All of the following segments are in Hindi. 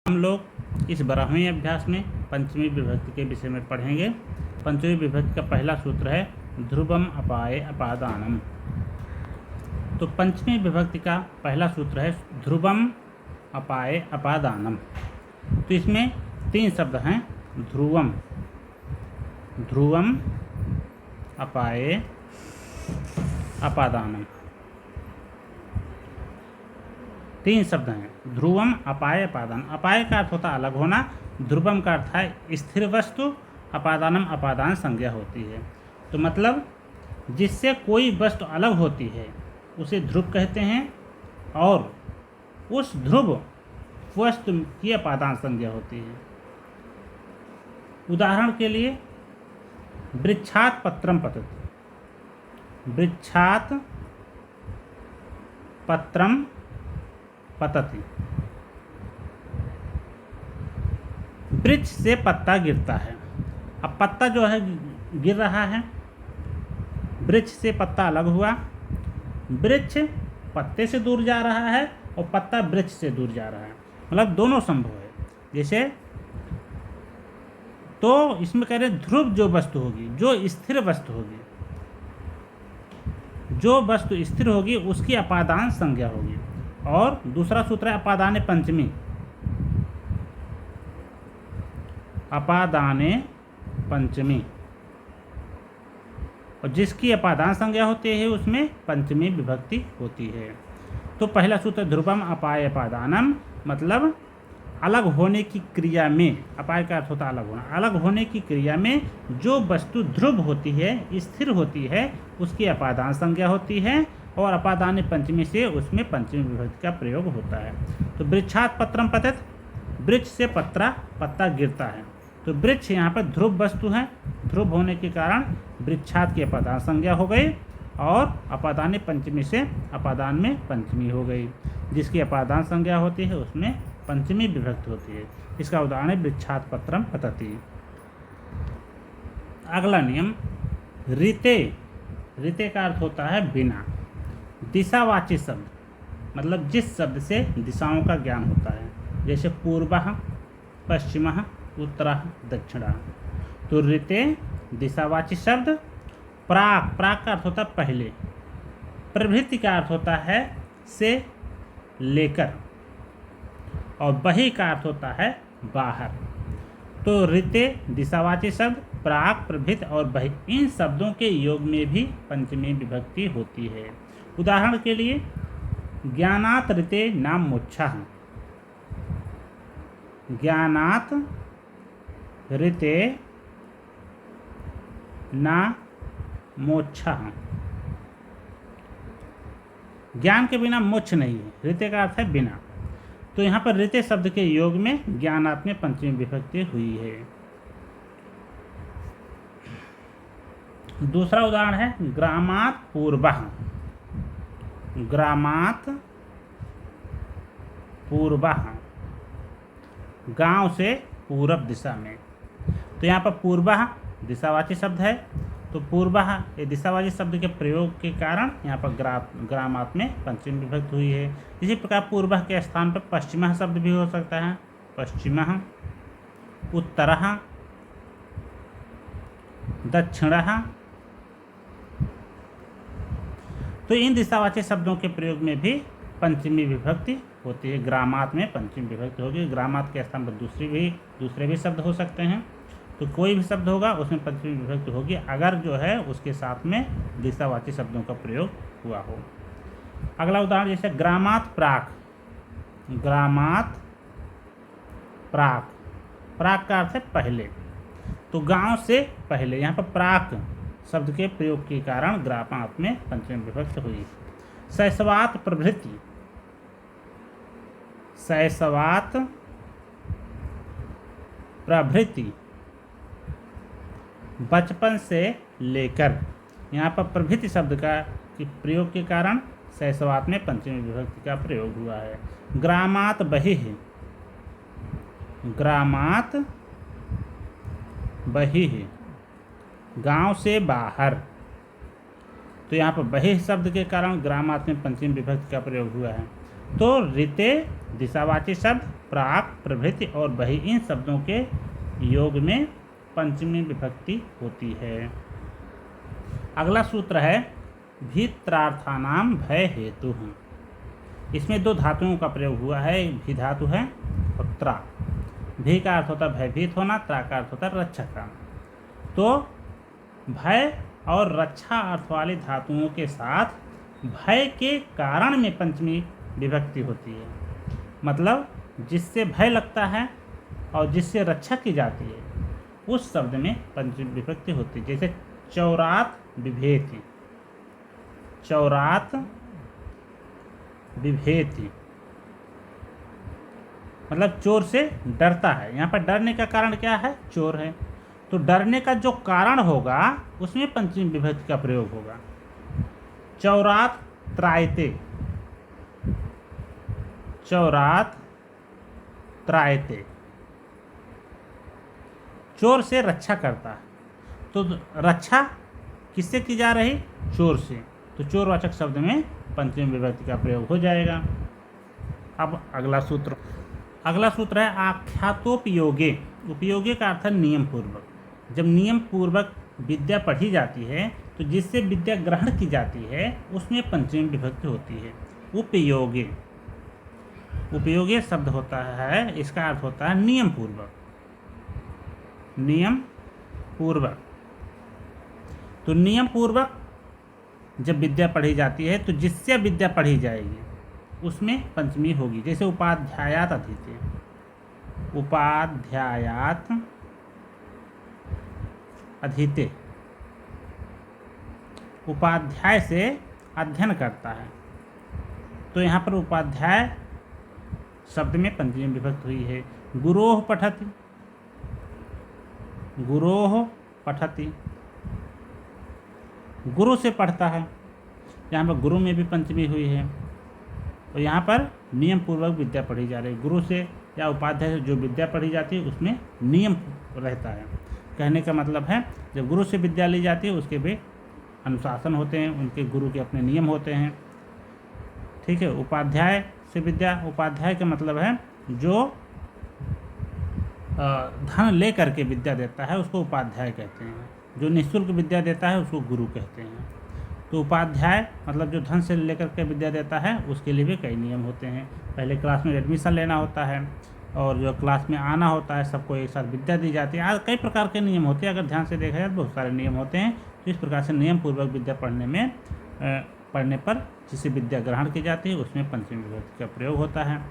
हम लोग इस 12वें अभ्यास में पंचमी विभक्ति के विषय में पढ़ेंगे। पंचमी विभक्ति का पहला सूत्र है ध्रुवम अपाये अपादानम। तो पंचमी विभक्ति का पहला सूत्र है ध्रुवम अपाये अपादानम। तो इसमें 3 शब्द हैं, ध्रुवम, ध्रुवम, अपाये, अपादानम। 3 शब्द हैं, ध्रुवम, अपाय, अपादान। अपाय का अर्थ होता है अलग होना, ध्रुवम का अर्थ है स्थिर वस्तु, अपादानम अपादान संज्ञा होती है। तो मतलब जिससे कोई वस्तु अलग होती है उसे ध्रुव कहते हैं, और उस ध्रुव वस्तु की अपादान संज्ञा होती है। उदाहरण के लिए वृक्षात पत्रम पतति, वृक्षात पत्रम पतति। वृक्ष से पत्ता गिरता है। अब पत्ता जो है गिर रहा है, वृक्ष से पत्ता अलग हुआ, वृक्ष पत्ते से दूर जा रहा है और पत्ता वृक्ष से दूर जा रहा है, मतलब दोनों संभव है। जैसे तो इसमें कह रहे ध्रुव जो वस्तु होगी, जो स्थिर वस्तु होगी, जो वस्तु स्थिर होगी उसकी अपादान संज्ञा होगी। और दूसरा सूत्र है अपादाने पंचमी, अपादाने पंचमी, और जिसकी अपादान संज्ञा होती है उसमें पंचमी विभक्ति होती है। तो पहला सूत्र ध्रुवम अपाय अपादानम, मतलब अलग होने की क्रिया में, अपाय का अर्थ होता है अलग होना, अलग होने की क्रिया में जो वस्तु ध्रुव होती है, स्थिर होती है, उसकी अपादान संज्ञा होती है, और अपादान पंचमी से उसमें पंचमी विभक्ति का प्रयोग होता है। तो वृक्षात पत्रम पतत, वृक्ष से पत्ता गिरता है। तो वृक्ष यहाँ पर ध्रुव वस्तु है, ध्रुव होने के कारण वृक्षात की अपादान संज्ञा हो गई, और अपादान पंचमी से अपादान में पंचमी हो गई। जिसकी अपादान संज्ञा होती है उसमें पंचमी विभक्ति होती है। इसका उदाहरण है वृक्षात पत्रम पतति। अगला नियम ऋते, ऋते का अर्थ होता है बिना। दिशावाची शब्द, मतलब जिस शब्द से दिशाओं का ज्ञान होता है, जैसे पूर्वः, पश्चिमः, उत्तरः, दक्षिणः। तो ऋते दिशावाची शब्द। प्राक, प्राक का अर्थ होता है पहले। प्रभृति का अर्थ होता है से लेकर, और बहि का अर्थ होता है बाहर। तो ऋते दिशावाची शब्द, प्राक, प्रभृति और बहि, इन शब्दों के योग में भी पंचमी विभक्ति होती है। उदाहरण के लिए ज्ञानात ऋते नाम मोक्षः, ज्ञानात ऋते ना मोक्षः। ज्ञान के बिना मोक्ष नहीं है, ऋते का अर्थ है बिना। तो यहाँ पर ऋते शब्द के योग में ज्ञानात में पंचमी विभक्ति हुई है। दूसरा उदाहरण है ग्रामात पूर्वः, ग्रामात पूर्वः, गांव से पूरब दिशा में। तो यहाँ पर पूर्वः दिशावाची शब्द है, तो पूर्वः ये दिशावाची शब्द के प्रयोग के कारण यहाँ पर ग्रामात में पंचमी विभक्ति हुई है। इसी प्रकार पूर्वः के स्थान पर पश्चिमः शब्द भी हो सकता है, पश्चिमः, उत्तरः, दक्षिणः। तो इन दिशावाची शब्दों के प्रयोग में भी पंचमी विभक्ति होती है। ग्रामात में पंचमी विभक्ति होगी। ग्रामात के स्थान पर दूसरे भी शब्द हो सकते हैं। तो कोई भी शब्द होगा उसमें पंचमी विभक्ति होगी, अगर जो है उसके साथ में दिशावाची शब्दों का प्रयोग हुआ हो। अगला उदाहरण जैसे ग्रामात प्राक, ग्रामात प्राक, प्राक का अर्थ है पहले। तो गांव से पहले, यहाँ पर प्राक शब्द के प्रयोग के कारण ग्रामात में पंचमी विभक्ति हुई। शैशवात प्रभृति, शैशवात प्रभृति, बचपन से लेकर। यहाँ पर प्रभृति शब्द का प्रयोग के कारण शैशवात में पंचमी विभक्ति का प्रयोग हुआ है। ग्रामात बहिः, ग्रामात बहिः, गांव से बाहर। तो यहाँ पर बहिः शब्द के कारण ग्रामात में पंचमी विभक्ति का प्रयोग हुआ है। तो ऋते दिशावाची शब्द, प्राक, प्रभृति और बहि इन शब्दों के योग में पंचमी विभक्ति होती है। अगला सूत्र है भीत्रार्थानाम भय हेतु। इसमें दो धातुओं का प्रयोग हुआ है, भी धातु है और त्रा। भी का अर्थ होता है भयभीत होना, त्रा का अर्थ होता है रक्षा का। तो भय और रक्षा अर्थ वाली धातुओं के साथ भय के कारण में पंचमी विभक्ति होती है। मतलब जिससे भय लगता है और जिससे रक्षा की जाती है उस शब्द में पंचमी विभक्ति होती है। जैसे चौरात विभेति, चौरात विभेति मतलब चोर से डरता है। यहाँ पर डरने का कारण क्या है? चोर है। तो डरने का जो कारण होगा उसमें पंचमी विभक्ति का प्रयोग होगा। चौरात त्रायते, चौरात त्रायते, चोर से रक्षा करता है। तो रक्षा किससे की जा रही? चोर से। तो चोरवाचक शब्द में पंचमी विभक्ति का प्रयोग हो जाएगा। अब अगला सूत्र है आख्यातोपयोगे। उपयोगे का अर्थ है नियम पूर्वक। जब नियम पूर्वक विद्या पढ़ी जाती है तो जिससे विद्या ग्रहण की जाती है उसमें पंचमी विभक्ति होती है। उपयोगे, उपयोगे शब्द होता है, इसका अर्थ होता है नियम पूर्वक, नियम पूर्वक। तो नियम पूर्वक जब विद्या पढ़ी जाती है तो जिससे विद्या पढ़ी जाएगी उसमें पंचमी होगी। जैसे उपाध्यायात अधीते, उपाध्यायात अधीते, उपाध्याय से अध्ययन करता है। तो यहाँ पर उपाध्याय शब्द में पंचमी विभक्ति हुई है। गुरोह पठति, गुरोह पठति, गुरु से पढ़ता है। यहाँ पर गुरु में भी पंचमी हुई है। और यहाँ पर नियम पूर्वक विद्या पढ़ी जा रही है। गुरु से या उपाध्याय से जो विद्या पढ़ी जाती है उसमें नियम रहता है। कहने का मतलब है जब गुरु से विद्या ली जाती है उसके भी अनुशासन होते हैं, उनके गुरु के अपने नियम होते हैं। ठीक है। उपाध्याय से विद्या, उपाध्याय का मतलब है जो धन ले करके विद्या देता है उसको उपाध्याय कहते हैं। जो निःशुल्क विद्या देता है उसको गुरु कहते हैं। तो उपाध्याय मतलब जो धन से लेकर के विद्या देता है उसके लिए भी कई नियम होते हैं। पहले क्लास में एडमिशन लेना होता है और जो क्लास में आना होता है, सबको एक साथ विद्या दी जाती है। आज कई प्रकार के नियम होते हैं। अगर ध्यान से देखा जाए तो बहुत सारे नियम होते हैं। तो इस प्रकार से नियम पूर्वक विद्या पढ़ने पर जिसे विद्या ग्रहण की जाती है उसमें पंचमी विभक्ति का प्रयोग होता है।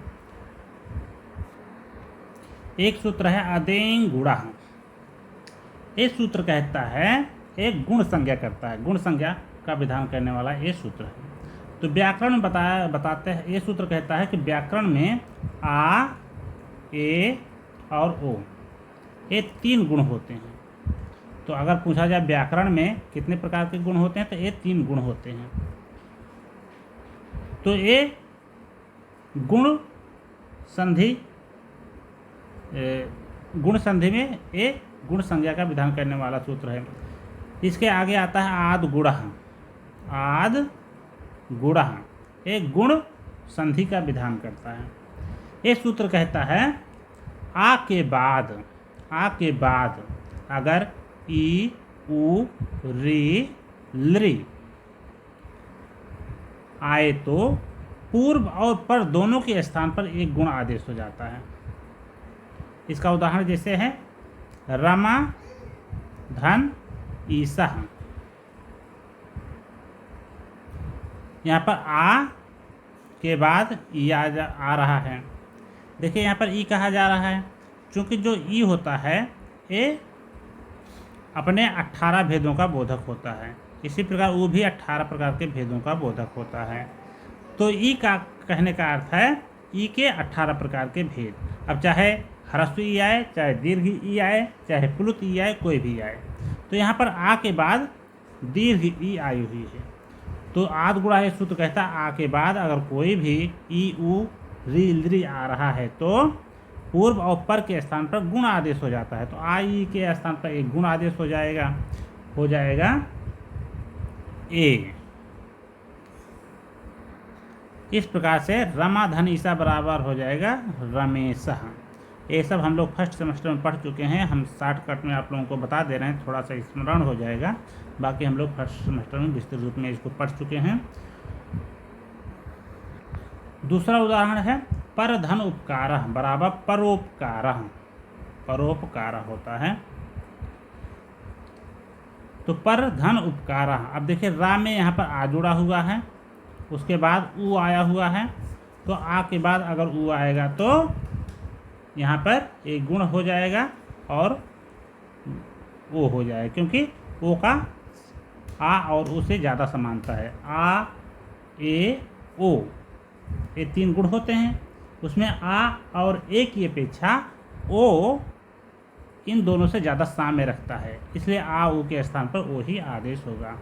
एक सूत्र है अदेंग गुणा। एक सूत्र कहता है एक गुण संज्ञा करता है, गुण संज्ञा का विधान करने वाला ये सूत्र है। तो व्याकरण में बताते हैं, ये सूत्र कहता है कि व्याकरण में आ, ए और ओ ये तीन गुण होते हैं। तो अगर पूछा जाए व्याकरण में कितने प्रकार के गुण होते हैं तो ये तीन गुण होते हैं। तो ये गुण संधि में ये गुण संज्ञा का विधान करने वाला सूत्र है। इसके आगे आता है आद गुणः, आद गुणः एक गुण संधि का विधान करता है। ये सूत्र कहता है आ के बाद अगर ई, उ, री, लृ आए तो पूर्व और पर दोनों के स्थान पर एक गुण आदेश हो जाता है। इसका उदाहरण जैसे है रमा, धन, ईसा। यहाँ पर आ के बाद ई आ रहा है। देखिए यहाँ पर ई कहा जा रहा है क्योंकि जो ई होता है ये अपने 18 भेदों का बोधक होता है। इसी प्रकार वो भी 18 प्रकार के भेदों का बोधक होता है। तो ई का कहने का अर्थ है ई के 18 प्रकार के भेद। अब चाहे ह्रस्व ई आए, चाहे दीर्घ ई आए, चाहे प्लुत ई आए, कोई भी आए। तो यहाँ पर आ के बाद दीर्घ ई आई हुई है। तो आद गुणा ये सूत्र कहता है आ के बाद अगर कोई भी ई, उ, री, लृ आ रहा है तो पूर्व और पर के स्थान पर गुण आदेश हो जाता है। तो आ, ई के स्थान पर एक गुण आदेश हो जाएगा ए। इस प्रकार से रमा धन ईसा बराबर हो जाएगा रमेशः। ये सब हम लोग फर्स्ट सेमेस्टर में पढ़ चुके हैं, हम शॉर्टकट में आप लोगों को बता दे रहे हैं, थोड़ा सा स्मरण हो जाएगा। बाकी हम लोग फर्स्ट सेमेस्टर में विस्तृत रूप में इसको पढ़ चुके हैं। दूसरा उदाहरण है पर धन उपकारः बराबर परोपकारः। परोपकारः होता है तो पर धन उपकारः। अब देखिए रा में यहाँ पर आ जुड़ा हुआ है, उसके बाद उ आया हुआ है, तो आ के बाद अगर उ आएगा तो यहाँ पर एक गुण हो जाएगा और ओ हो जाएगा, क्योंकि ओ का आ और ओ से ज़्यादा समानता है। आ ए ओ ये 3 गुण होते हैं, उसमें आ और ए की अपेक्षा ओ इन दोनों से ज़्यादा साम्य रखता है, इसलिए आ उ के स्थान पर ओ ही आदेश होगा।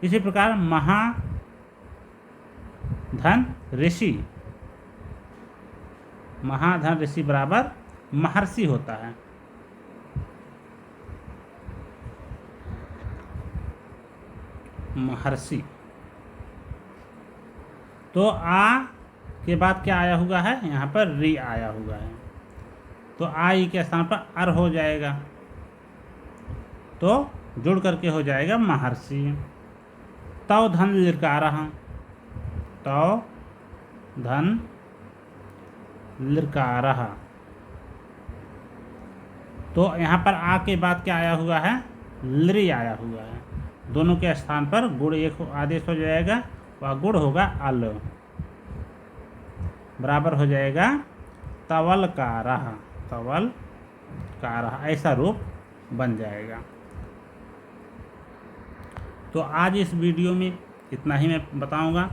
इसी प्रकार महाधन ऋषि, महाधन ऋषि बराबर महर्षि होता है। महर्षि तो आ के बाद क्या आया हुआ है, यहाँ पर री आया हुआ है, तो आ ई के स्थान पर अर हो जाएगा, तो जुड़ करके हो जाएगा महर्षि। तव धन लिरकारः, तव धन लिरकारः, तो यहाँ पर आ के बाद क्या आया हुआ है, लृ आया हुआ है, दोनों के स्थान पर गुण एक आदेश हो जाएगा, वह गुण होगा अल, बराबर हो जाएगा तवलकारः। तवलकारः ऐसा रूप बन जाएगा। तो आज इस वीडियो में इतना ही मैं बताऊंगा।